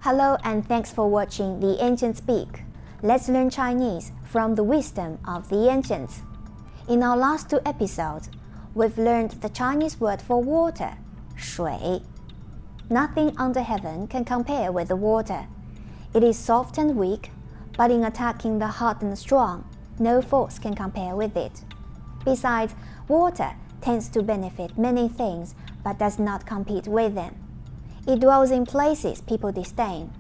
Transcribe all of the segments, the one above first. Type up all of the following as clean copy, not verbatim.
Hello and thanks for watching The Ancients Speak. Let's learn Chinese from the wisdom of the ancients. In our last two episodes, we've learned the Chinese word for water, 水. Nothing under heaven can compare with the water. It is soft and weak, but in attacking the hard and strong, no force can compare with it. Besides, water tends to benefit many things, but does not compete with them. It dwells in places people disdain.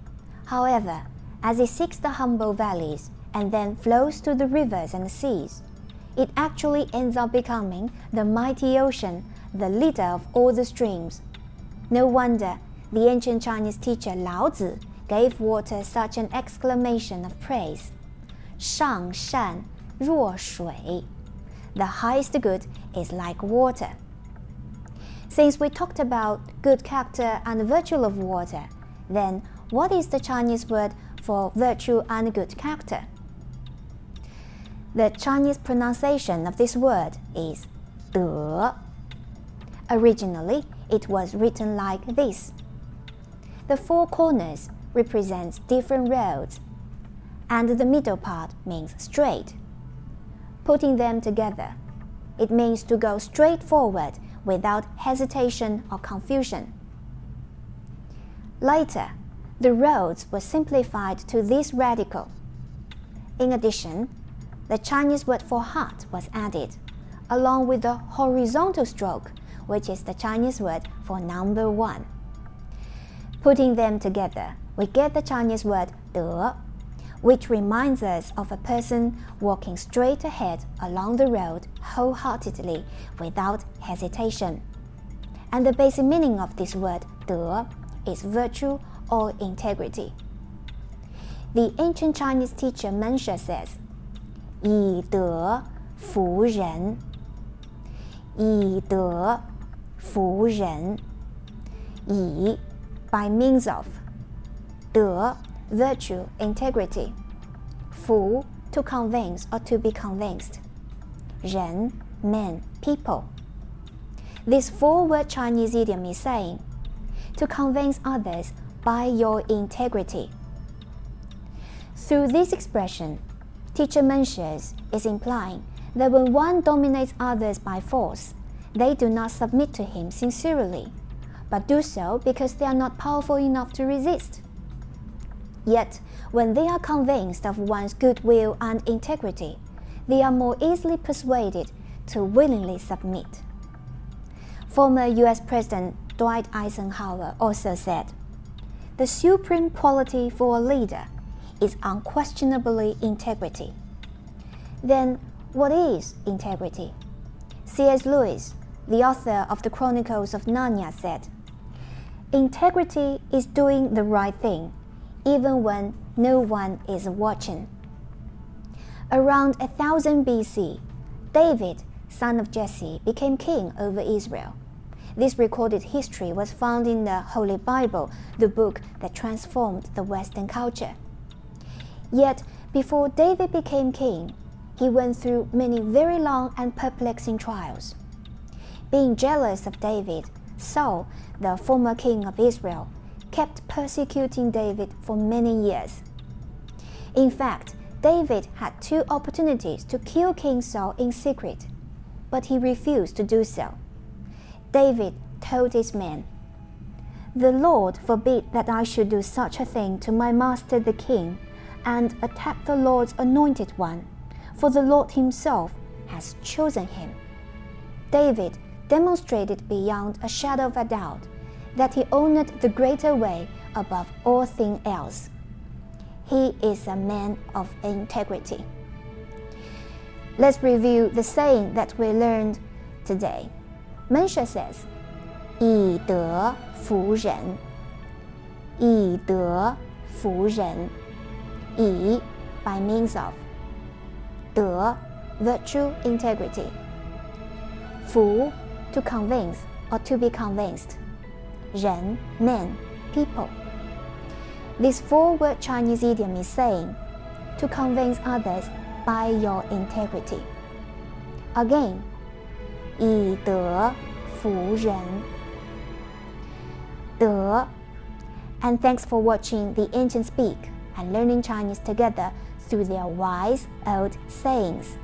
However, as it seeks the humble valleys and then flows to the rivers and seas, it actually ends up becoming the mighty ocean, the leader of all the streams. No wonder the ancient Chinese teacher Lao Tzu gave water such an exclamation of praise. 上善若水. The highest good is like water. Since we talked about good character and virtue of water, then what is the Chinese word for virtue and good character? The Chinese pronunciation of this word is 德. Originally, it was written like this. The four corners represent different roads, and the middle part means straight. Putting them together, it means to go straight forward without hesitation or confusion. Later, the roads were simplified to this radical. In addition, the Chinese word for heart was added, along with the horizontal stroke, which is the Chinese word for number one. Putting them together, we get the Chinese word 德, which reminds us of a person walking straight ahead along the road wholeheartedly without hesitation. And the basic meaning of this word 德 is virtue or integrity. The ancient Chinese teacher Menshe says, 以德服人. 以德服人. 以 by means of. 德 virtue, integrity. 服 to convince or to be convinced. 人 man, people. This four-word Chinese idiom is saying, to convince others by your integrity. Through this expression, teacher Menshe is implying that when one dominates others by force, they do not submit to him sincerely, but do so because they are not powerful enough to resist. Yet, when they are convinced of one's goodwill and integrity, they are more easily persuaded to willingly submit. Former US President Dwight Eisenhower also said, "The supreme quality for a leader is unquestionably integrity." Then, what is integrity? C.S. Lewis, the author of the Chronicles of Narnia, said, "Integrity is doing the right thing, even when no one is watching." Around 1000 BC, David, son of Jesse, became king over Israel. This recorded history was found in the Holy Bible, the book that transformed the Western culture. Yet, before David became king, he went through many very long and perplexing trials. Being jealous of David, Saul, the former king of Israel, kept persecuting David for many years. In fact, David had two opportunities to kill King Saul in secret, but he refused to do so. David told his men, "The Lord forbid that I should do such a thing to my master the king, and attack the Lord's anointed one, for the Lord himself has chosen him." David demonstrated beyond a shadow of a doubt that he honored the greater way above all things else. He is a man of integrity. Let's review the saying that we learned today. Menshe says, 以德服人. 以德服人. 以 by means of. 德 virtue, integrity. 服 to convince or to be convinced. 人 man, people. This four-word Chinese idiom is saying, to convince others by your integrity. Again, 以德服人. 德 And thanks for watching the ancients speak and learning Chinese together through their wise old sayings.